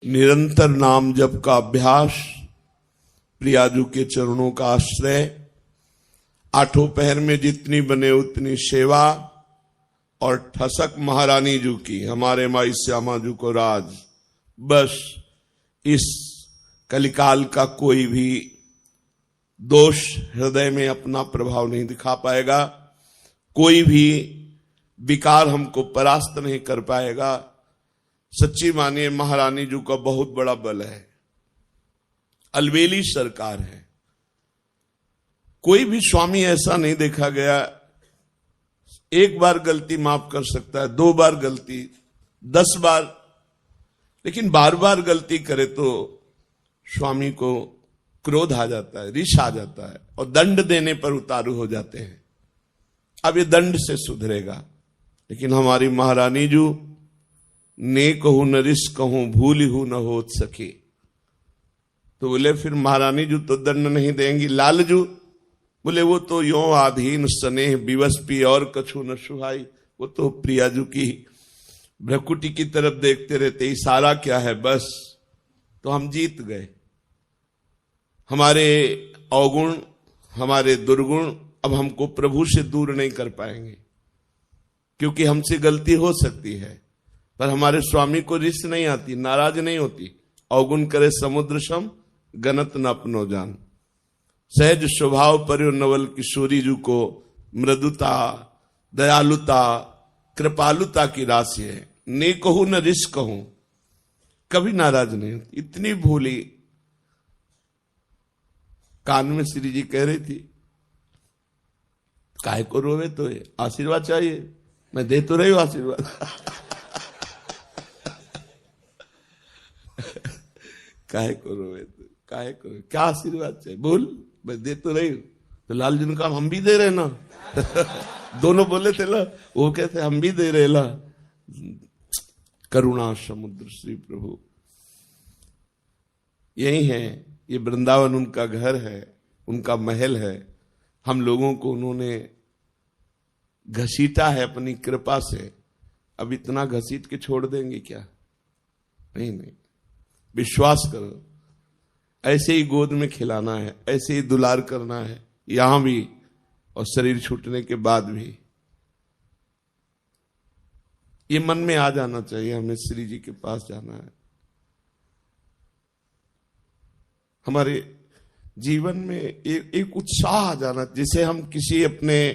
निरंतर नाम जप का अभ्यास, प्रियाजू के चरणों का आश्रय, आठों पहर में जितनी बने उतनी सेवा और ठसक महारानी जू की, हमारे माई श्यामा जू को राज। बस इस कलिकाल का कोई भी दोष हृदय में अपना प्रभाव नहीं दिखा पाएगा, कोई भी विकार हमको परास्त नहीं कर पाएगा। सच्ची मानिए महारानी जू का बहुत बड़ा बल है, अलबेली सरकार है। कोई भी स्वामी ऐसा नहीं देखा गया, एक बार गलती माफ कर सकता है, 2 बार गलती, 10 बार, लेकिन बार बार गलती करे तो स्वामी को क्रोध आ जाता है, रिश आ जाता है और दंड देने पर उतारू हो जाते हैं। अब ये दंड से सुधरेगा, लेकिन हमारी महारानी जू ने कहूं न रिस कहूं भूल हूं न हो सके, तो बोले फिर महारानी जू तो दंड नहीं देंगी। लालजू बोले वो तो यो आधीन स्नेह विवश पी और कछु न सुहाई, वो तो प्रियाजू की भ्रकुटी की तरफ देखते रहते, इशारा क्या है बस, तो हम जीत गए। हमारे अवगुण, हमारे दुर्गुण अब हमको प्रभु से दूर नहीं कर पाएंगे, क्योंकि हमसे गलती हो सकती है पर हमारे स्वामी को रिस नहीं आती, नाराज नहीं होती। अवगुण करे समुद्र सम गनत न अपनो जान, सहज स्वभाव पर नवल किशोरी जू को मृदुता, दयालुता, कृपालुता की राशि है। ने कहूं न रिस कहूं, कभी नाराज नहीं होती, इतनी भूली। कान में श्री जी कह रही थी, काहे को रोवे, तो आशीर्वाद चाहिए, मैं दे तो रही हूं आशीर्वाद। काहे को रोवे, तो काहे को, क्या आशीर्वाद चाहिए बोल, मैं दे तो रही हूं। तो लाल जी ने कहा हम भी दे रहे ना। दोनों बोले थे ना, वो कहते हम भी दे रहे ला। करुणा समुद्र श्री प्रभु यही है, ये वृंदावन उनका घर है, उनका महल है। हम लोगों को उन्होंने घसीटा है अपनी कृपा से, अब इतना घसीट के छोड़ देंगे क्या? नहीं नहीं, विश्वास करो, ऐसे ही गोद में खिलाना है, ऐसे ही दुलार करना है, यहां भी और शरीर छूटने के बाद भी। ये मन में आ जाना चाहिए, हमें श्री जी के पास जाना है। हमारे जीवन में एक उत्साह आ जाना, जैसे हम किसी अपने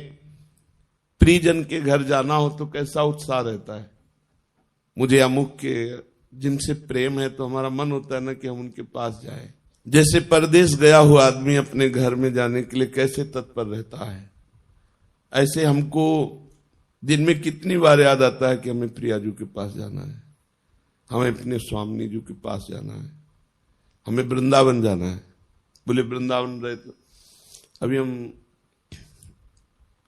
प्रियजन के घर जाना हो तो कैसा उत्साह रहता है। मुझे अमुक के जिनसे प्रेम है तो हमारा मन होता है ना कि हम उनके पास जाएं। जैसे परदेश गया हुआ आदमी अपने घर में जाने के लिए कैसे तत्पर रहता है, ऐसे हमको दिन में कितनी बार याद आता है कि हमें प्रियाजू के पास जाना है, हमें अपने स्वामी जी के पास जाना है, हमें वृंदावन जाना है। बोले वृंदावन रहे तो अभी हम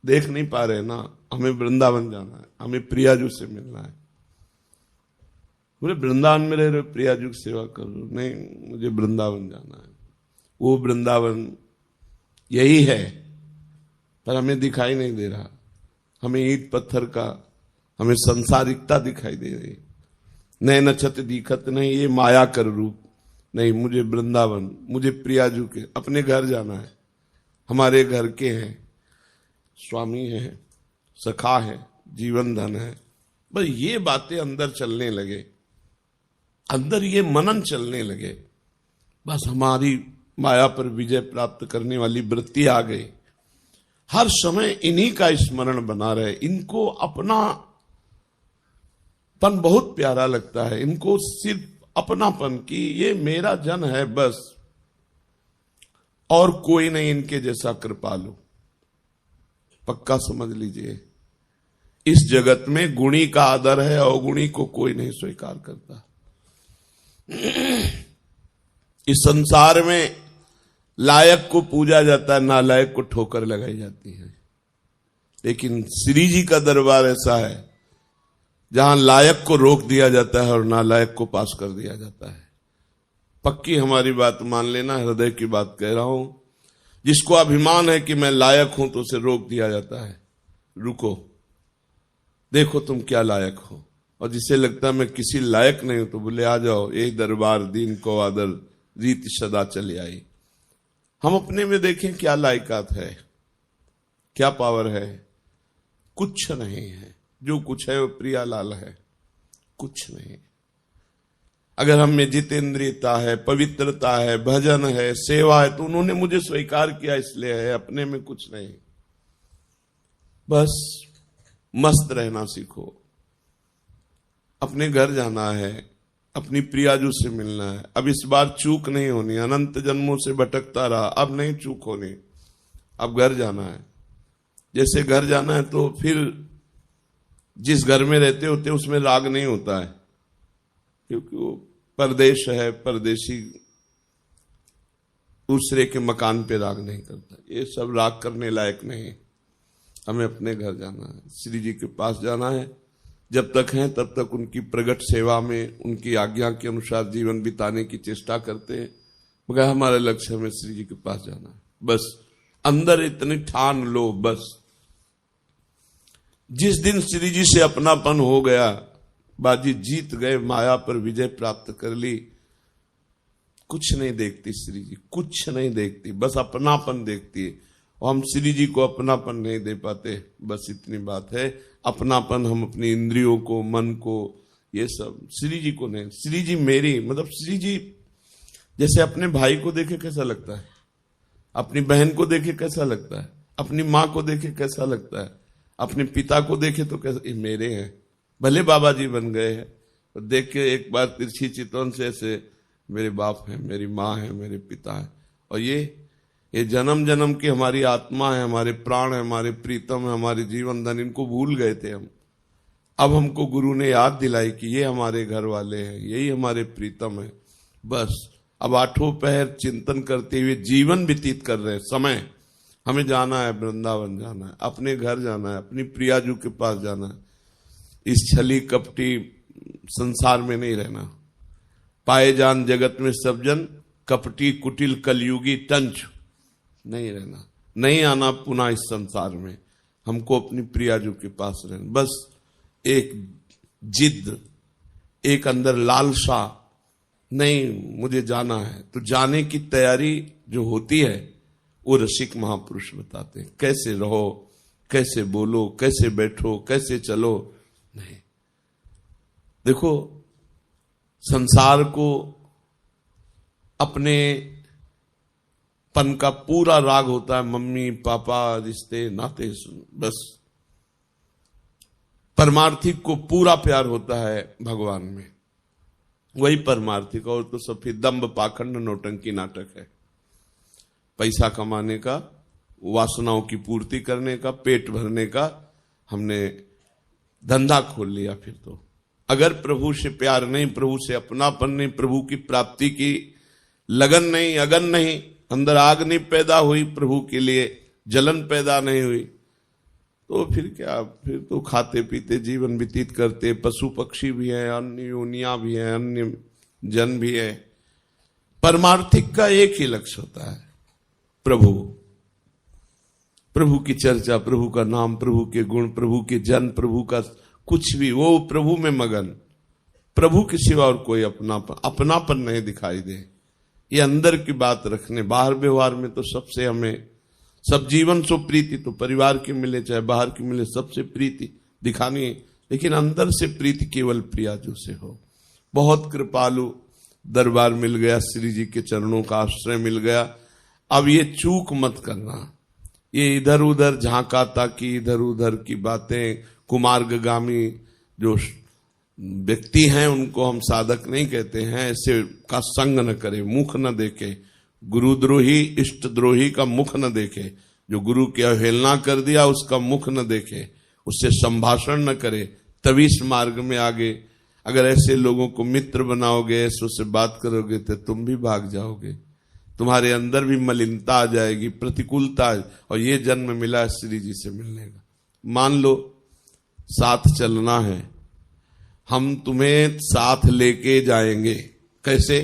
देख नहीं पा रहे ना, हमें वृंदावन जाना है, हमें प्रियाजू से मिलना है। बोले वृंदावन में रह रहे प्रियाजू की सेवा करो, नहीं मुझे वृंदावन जाना है। वो वृंदावन यही है पर हमें दिखाई नहीं दे रहा, हमें ईंट पत्थर का, हमें संसारिकता दिखाई दे रही। नए नक्षत्र दिखत नहीं, ये माया कर रूप नहीं। मुझे वृंदावन, मुझे प्रियाजू के अपने घर जाना है, हमारे घर के हैं, स्वामी है, सखा है, जीवन धन है। बस ये बातें अंदर चलने लगे, अंदर ये मनन चलने लगे, बस हमारी माया पर विजय प्राप्त करने वाली वृत्ति आ गई। हर समय इन्हीं का स्मरण बना रहे, इनको अपनापन बहुत प्यारा लगता है, इनको सिर्फ अपनापन की ये मेरा जन है बस, और कोई नहीं इनके जैसा कृपालु। पक्का समझ लीजिए, इस जगत में गुणी का आदर है, अवगुणी को कोई नहीं स्वीकार करता। इस संसार में लायक को पूजा जाता है, नालायक को ठोकर लगाई जाती है, लेकिन श्री जी का दरबार ऐसा है जहां लायक को रोक दिया जाता है और नालायक को पास कर दिया जाता है। पक्की हमारी बात मान लेना, हृदय की बात कह रहा हूं। जिसको अभिमान है कि मैं लायक हूं तो उसे रोक दिया जाता है, रुको, देखो तुम क्या लायक हो। और जिसे लगता है मैं किसी लायक नहीं हूं तो बोले आ जाओ, यही दरबार दीन को आदर रीत सदा चली आई। हम अपने में देखें क्या लायकात है, क्या पावर है। कुछ नहीं है, जो कुछ है वो प्रियालाल है, कुछ नहीं। अगर हम में जितेंद्रियता है, पवित्रता है, भजन है, सेवा है, तो उन्होंने मुझे स्वीकार किया इसलिए है, अपने में कुछ नहीं। बस मस्त रहना सीखो। अपने घर जाना है, अपनी प्रियाजू से मिलना है। अब इस बार चूक नहीं होनी, अनंत जन्मों से भटकता रहा, अब नहीं चूक होनी, अब घर जाना है। जैसे घर जाना है तो फिर जिस घर में रहते होते उसमें राग नहीं होता है, क्योंकि वो परदेश है, परदेशी दूसरे के मकान पे राग नहीं करता। ये सब राग करने लायक नहीं। हमें अपने घर जाना है, श्री जी के पास जाना है। जब तक हैं तब तक उनकी प्रगट सेवा में, उनकी आज्ञा के अनुसार जीवन बिताने की चेष्टा करते हैं, मगर हमारा लक्ष्य हमें श्री जी के पास जाना है। बस अंदर इतनी ठान लो, बस जिस दिन श्री जी से अपनापन हो गया, बाजी जीत गए, माया पर विजय प्राप्त कर ली। कुछ नहीं देखती श्री जी, कुछ नहीं देखती, बस अपनापन देखती है। और हम श्री जी को अपनापन नहीं दे पाते, बस इतनी बात है। अपनापन हम अपनी इंद्रियों को, मन को, ये सब, श्री जी को नहीं। श्री जी मेरी, मतलब श्री जी जैसे अपने भाई को देखे कैसा लगता है, अपनी बहन को देखे कैसा लगता है, अपनी माँ को देखे कैसा लगता है, अपने पिता को देखे तो कैसा, ये मेरे हैं। भले बाबा जी बन गए हैं, तो देख के एक बार तिरछी चितवन से ऐसे मेरे बाप हैं, मेरी माँ है, मेरे पिता है। और ये जन्म जन्म की हमारी आत्मा है, हमारे प्राण है, हमारे प्रीतम है, हमारे जीवन धन, इनको भूल गए थे हम। अब हमको गुरु ने याद दिलाई कि ये हमारे घर वाले हैं, यही हमारे प्रीतम है। बस अब आठों पहर चिंतन करते हुए जीवन व्यतीत कर रहे हैं। समय हमें जाना है, वृंदावन जाना है, अपने घर जाना है, अपनी प्रियाजू के पास जाना है। इस छली कपटी संसार में नहीं रहना। पाए जान जगत में सब जन, कपटी कुटिल कलयुगी टंच नहीं रहना, नहीं आना पुनः इस संसार में। हमको अपनी प्रियाजू के पास रहना। बस एक जिद, एक अंदर लालसा, नहीं मुझे जाना है, तो जाने की तैयारी जो होती है वो रसिक महापुरुष बताते हैं। कैसे रहो, कैसे बोलो, कैसे बैठो, कैसे चलो, नहीं। देखो, संसार को अपने पन का पूरा राग होता है, मम्मी पापा, रिश्ते नाते, बस। परमार्थिक को पूरा प्यार होता है भगवान में, वही परमार्थिक। और तो सब फिर दंभ पाखंड नौटंकी नाटक है। पैसा कमाने का, वासनाओं की पूर्ति करने का, पेट भरने का हमने धंधा खोल लिया। फिर तो अगर प्रभु से प्यार नहीं, प्रभु से अपनापन नहीं, प्रभु की प्राप्ति की लगन नहीं, अगन नहीं, अंदर आग नहीं पैदा हुई, प्रभु के लिए जलन पैदा नहीं हुई, तो फिर क्या, फिर तो खाते पीते जीवन व्यतीत करते। पशु पक्षी भी है, अन्य योनियां भी है, अन्य जन भी है। परमार्थिक का एक ही लक्ष्य होता है, प्रभु। प्रभु की चर्चा, प्रभु का नाम, प्रभु के गुण, प्रभु के जन, प्रभु का कुछ भी, वो प्रभु में मगन। प्रभु के सिवा और कोई अपनापन नहीं दिखाई दे। ये अंदर की बात रखने, बाहर व्यवहार में तो सबसे हमें, सब जीवन सो प्रीति, तो परिवार की मिले चाहे बाहर की मिले, सबसे प्रीति दिखानी है, लेकिन अंदर से प्रीति केवल प्रियाजू से हो। बहुत कृपालु दरबार मिल गया, श्री जी के चरणों का आश्रय मिल गया। अब ये चूक मत करना, ये इधर उधर झांकाता की, इधर उधर की बातें, कुमार्गामी जो व्यक्ति हैं उनको हम साधक नहीं कहते हैं, ऐसे का संग न करे, मुख न देखे। गुरुद्रोही, इष्ट द्रोही का मुख न देखे। जो गुरु की अवहेलना कर दिया उसका मुख न देखे, उससे संभाषण न करे, तभी इस मार्ग में आगे। अगर ऐसे लोगों को मित्र बनाओगे, ऐसों से बात करोगे, तो तुम भी भाग जाओगे, तुम्हारे अंदर भी मलिनता आ जाएगी, प्रतिकूलता। और ये जन्म मिला है श्री जी से मिलने का। मान लो साथ चलना है, हम तुम्हें साथ लेके जाएंगे। कैसे?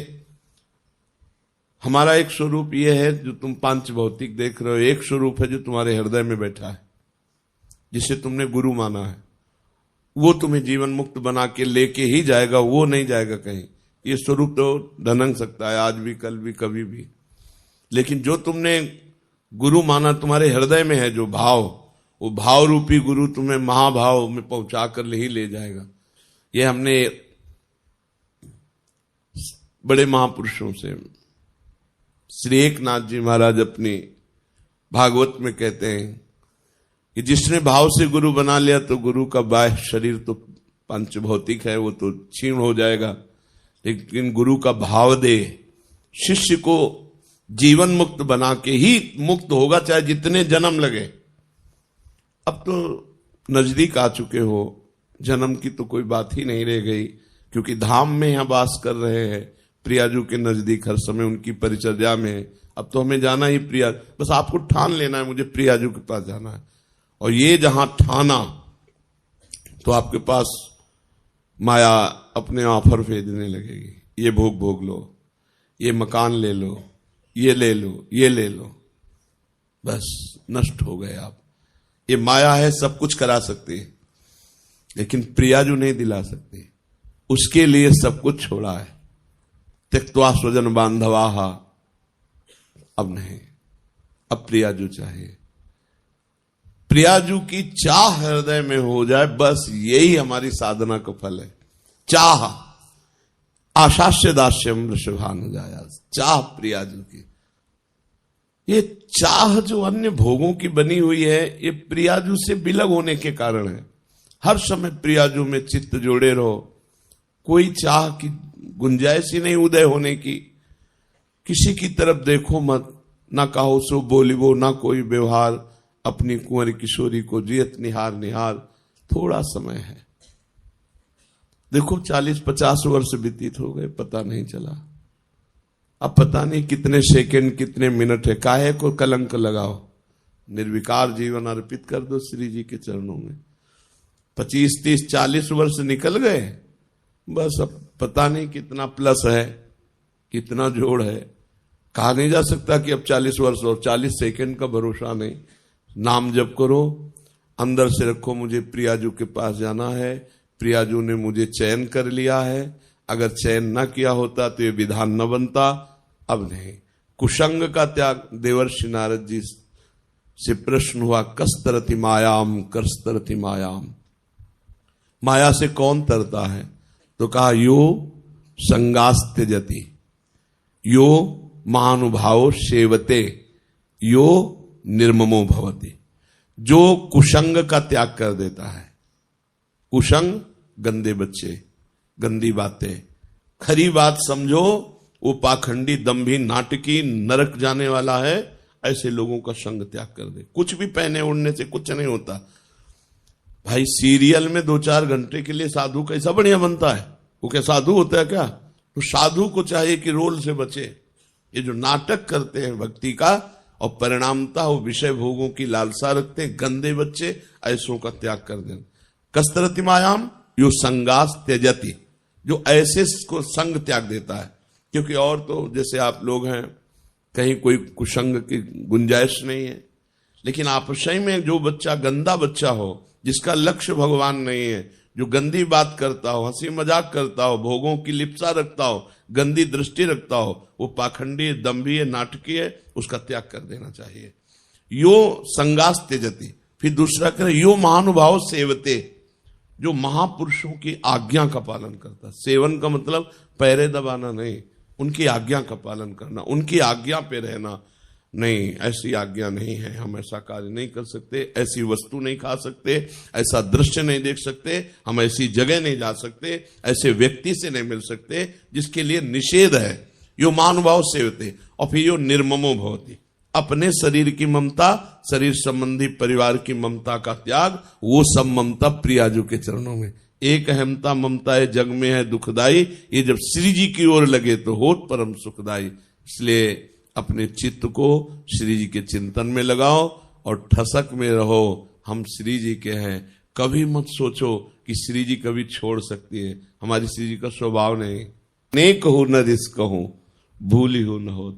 हमारा एक स्वरूप ये है जो तुम पांच भौतिक देख रहे हो, एक स्वरूप है जो तुम्हारे हृदय में बैठा है, जिसे तुमने गुरु माना है। वो तुम्हें जीवन मुक्त बना के लेके ही जाएगा, वो नहीं जाएगा कहीं। ये स्वरूप तो ढनक सकता है आज भी, कल भी, कभी भी, लेकिन जो तुमने गुरु माना तुम्हारे हृदय में है जो भाव, वो भाव रूपी गुरु तुम्हें महाभाव में पहुंचा कर ही ले जाएगा। ये हमने बड़े महापुरुषों से, श्री एकनाथ जी महाराज अपनी भागवत में कहते हैं कि जिसने भाव से गुरु बना लिया तो गुरु का बाह्य शरीर तो पंचभौतिक है, वो तो क्षीण हो जाएगा, लेकिन गुरु का भाव दे शिष्य को जीवन मुक्त बना के ही मुक्त होगा, चाहे जितने जन्म लगे। अब तो नजदीक आ चुके हो, जन्म की तो कोई बात ही नहीं रह गई, क्योंकि धाम में यहां वास कर रहे हैं, प्रियाजू के नजदीक हर समय उनकी परिचर्या में। अब तो हमें जाना ही प्रिया, बस आपको ठान लेना है मुझे प्रियाजू के पास जाना है, और ये जहां ठाना तो आपके पास माया अपने ऑफर भेजने लगेगी, ये भोग भोग लो, ये मकान ले लो, ये ले लो, ये ले लो, बस नष्ट हो गए आप। ये माया है, सब कुछ करा सकती है, लेकिन प्रियाजू नहीं दिला सकती, उसके लिए सब कुछ छोड़ा है। त्यक्त्वा स्वजन बांधवाहा, अब नहीं, अब प्रियाजू चाहिए। प्रियाजू की चाह हृदय में हो जाए, बस यही हमारी साधना का फल है। चाह आशास्य दास्यम वृषभानुजाया, चाह प्रियाजू की। ये चाह जो अन्य भोगों की बनी हुई है, ये प्रियाजू से बिलग होने के कारण है। हर समय प्रियाजू में चित्त जोड़े रहो, कोई चाह की गुंजाइश ही नहीं उदय होने की। किसी की तरफ देखो मत, ना कहो सो बोलिबो, ना कोई व्यवहार, अपनी कुंवर किशोरी को जियत निहार निहार। थोड़ा समय है, देखो 40-50 वर्ष व्यतीत हो गए, पता नहीं चला। अब पता नहीं कितने सेकंड कितने मिनट है, काहे को कलंक लगाओ, निर्विकार जीवन अर्पित कर दो श्री जी के चरणों में। 25-30-40 वर्ष निकल गए, बस अब पता नहीं कितना प्लस है, कितना जोड़ है, कहा नहीं जा सकता कि अब 40 वर्ष और 40 सेकंड का भरोसा नहीं। नाम जप करो, अंदर से रखो मुझे प्रियाजू के पास जाना है, प्रियाजू ने मुझे चयन कर लिया है, अगर चयन न किया होता तो ये विधान न बनता। अब नहीं, कुसंग का त्याग। देवर्षि नारद जी से प्रश्न हुआ, कस्तरति मायाम करस्तरति मायाम, माया से कौन तरता है? तो कहा यो संगास्त्यजति, यो महानुभाव सेवते, यो निर्ममो भवति। जो कुसंग का त्याग कर देता है, कुसंग गंदे बच्चे, गंदी बातें, खरी बात समझो, वो पाखंडी दंभी नाटकी नरक जाने वाला है, ऐसे लोगों का संग त्याग कर दे। कुछ भी पहने उड़ने से कुछ नहीं होता भाई। सीरियल में 2-4 घंटे के लिए साधु कैसा बढ़िया बनता है, वो क्या साधु होता है क्या? तो साधु को चाहिए कि रोल से बचे। ये जो नाटक करते हैं भक्ति का और परिणामता वो विषय भोगों की लालसा रखते हैं, गंदे बच्चे, ऐसों का त्याग कर देना। कस्तरति मायाम यो संगास त्यजति, जो ऐसे को संग त्याग देता है। क्योंकि और तो जैसे आप लोग हैं, कहीं कोई कुसंग की गुंजाइश नहीं है, लेकिन आपसय में जो बच्चा गंदा बच्चा हो, जिसका लक्ष्य भगवान नहीं है, जो गंदी बात करता हो, हंसी मजाक करता हो, भोगों की लिप्सा रखता हो, गंदी दृष्टि रखता हो, वो पाखंडी दंभी नाटकीय है, उसका त्याग कर देना चाहिए। यो संगास त्यजति। फिर दूसरा करें, यो महानुभाव सेवते, जो महापुरुषों की आज्ञा का पालन करता। सेवन का मतलब पैरे दबाना नहीं, उनकी आज्ञा का पालन करना, उनकी आज्ञा पे रहना। नहीं, ऐसी आज्ञा नहीं है, हम ऐसा कार्य नहीं कर सकते, ऐसी वस्तु नहीं खा सकते, ऐसा दृश्य नहीं देख सकते, हम ऐसी जगह नहीं जा सकते, ऐसे व्यक्ति से नहीं मिल सकते जिसके लिए निषेध है। यो महानुभाव सेवते। और फिर यो निर्ममो भवति, अपने शरीर की ममता, शरीर संबंधी परिवार की ममता का त्याग, वो सब ममता प्रियाजू के चरणों में। एक अहमता ममता है जग में है दुखदाई, ये जब श्री जी की ओर लगे तो होत परम सुखदाई। इसलिए अपने चित्त को श्री जी के चिंतन में लगाओ और ठसक में रहो, हम श्री जी के हैं। कभी मत सोचो कि श्री जी कभी छोड़ सकती है, हमारी श्री जी का स्वभाव नहीं। नेक हो न रिस्क कहूं, भूली हो न हो,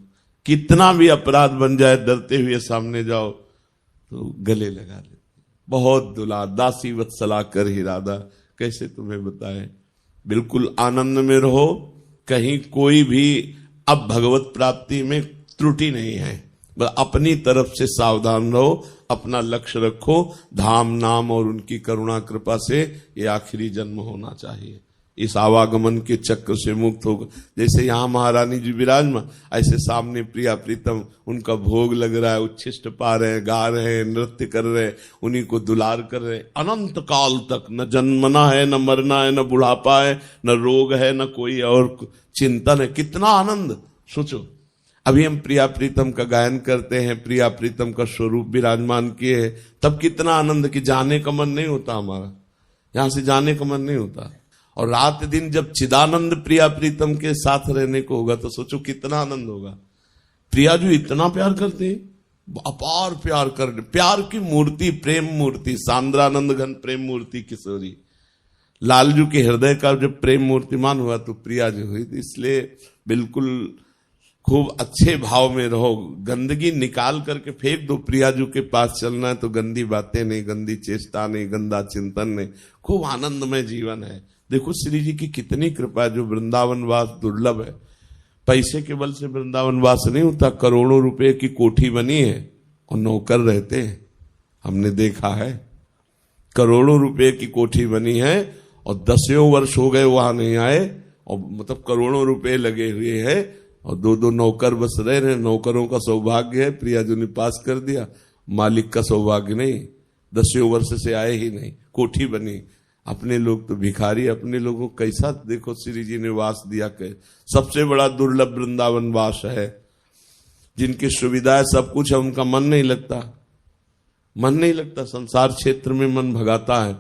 कितना भी अपराध बन जाए, डरते हुए सामने जाओ तो गले लगा लेते। बहुत दुला दासी वत्सला कर ही राधा, कैसे तुम्हें बताएं। बिल्कुल आनंद में रहो, कहीं कोई भी अब भगवत प्राप्ति में त्रुटि नहीं है। बस अपनी तरफ से सावधान रहो, अपना लक्ष्य रखो, धाम नाम और उनकी करुणा कृपा से ये आखिरी जन्म होना चाहिए। इस आवागमन के चक्र से मुक्त होगा। जैसे यहाँ महारानी जी विराजमान, ऐसे सामने प्रिया प्रीतम उनका भोग लग रहा है, उच्छिष्ट पा रहे हैं, गा रहे हैं, नृत्य कर रहे हैं, उन्हीं को दुलार कर रहे हैं अनंत काल तक। न जन्मना है, न मरना है, न बुढ़ापा है, न रोग है, न कोई और चिंतन है। कितना आनंद सोचो। अभी हम प्रिया प्रीतम का गायन करते हैं, प्रिया प्रीतम का स्वरूप विराजमान किए है, तब कितना आनंद कि जाने का मन नहीं होता, हमारा यहां से जाने का मन नहीं होता। और रात दिन जब चिदानंद प्रिया प्रीतम के साथ रहने को होगा तो सोचो कितना आनंद होगा। प्रिया जी इतना प्यार करते हैं, अपार प्यार कर, प्यार की मूर्ति, प्रेम मूर्ति, सांद्रानंद घन प्रेम मूर्ति किशोरी। लालजू के हृदय का जब प्रेम मूर्तिमान हुआ तो प्रिया जी हुई। इसलिए बिल्कुल खूब अच्छे भाव में रहो, गंदगी निकाल करके फेंक दो। प्रियाजू के पास चलना है तो गंदी बातें नहीं, गंदी चेष्टा नहीं, गंदा चिंतन नहीं, खूब आनंदमय जीवन है। देखो श्री जी की कितनी कृपा है, जो वृंदावन वास दुर्लभ है। पैसे के बल से वृंदावन वास नहीं होता। करोड़ों रुपए की कोठी बनी है और नौकर रहते हैं, हमने देखा है। करोड़ों रुपए की कोठी बनी है और 10 वर्ष हो गए वहां नहीं आए, और मतलब करोड़ों रुपए लगे हुए हैं और 2-2 नौकर बस रहे हैं। नौकरों का सौभाग्य है, प्रिया जी ने पास कर दिया, मालिक का सौभाग्य नहीं। 10 वर्ष से आए ही नहीं, कोठी बनी। अपने लोग तो भिखारी, अपने लोगों को कैसा देखो श्री जी ने वास दिया। सबसे बड़ा दुर्लभ वृंदावन वास है। जिनकी सुविधा है, सब कुछ है, उनका मन नहीं लगता, मन नहीं लगता। संसार क्षेत्र में मन भगाता है।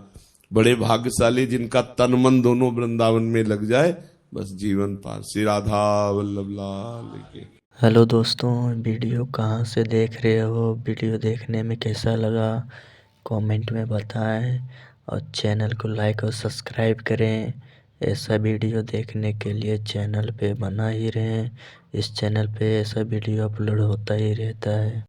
बड़े भाग्यशाली जिनका तन मन दोनों वृंदावन में लग जाए, बस जीवन पार। श्री राधा वल्लभ लाल की। हेलो दोस्तों, वीडियो कहाँ से देख रहे हो? वीडियो देखने में कैसा लगा कमेंट में बताएं, और चैनल को लाइक और सब्सक्राइब करें। ऐसा वीडियो देखने के लिए चैनल पे बना ही रहें। इस चैनल पे ऐसा वीडियो अपलोड होता ही रहता है।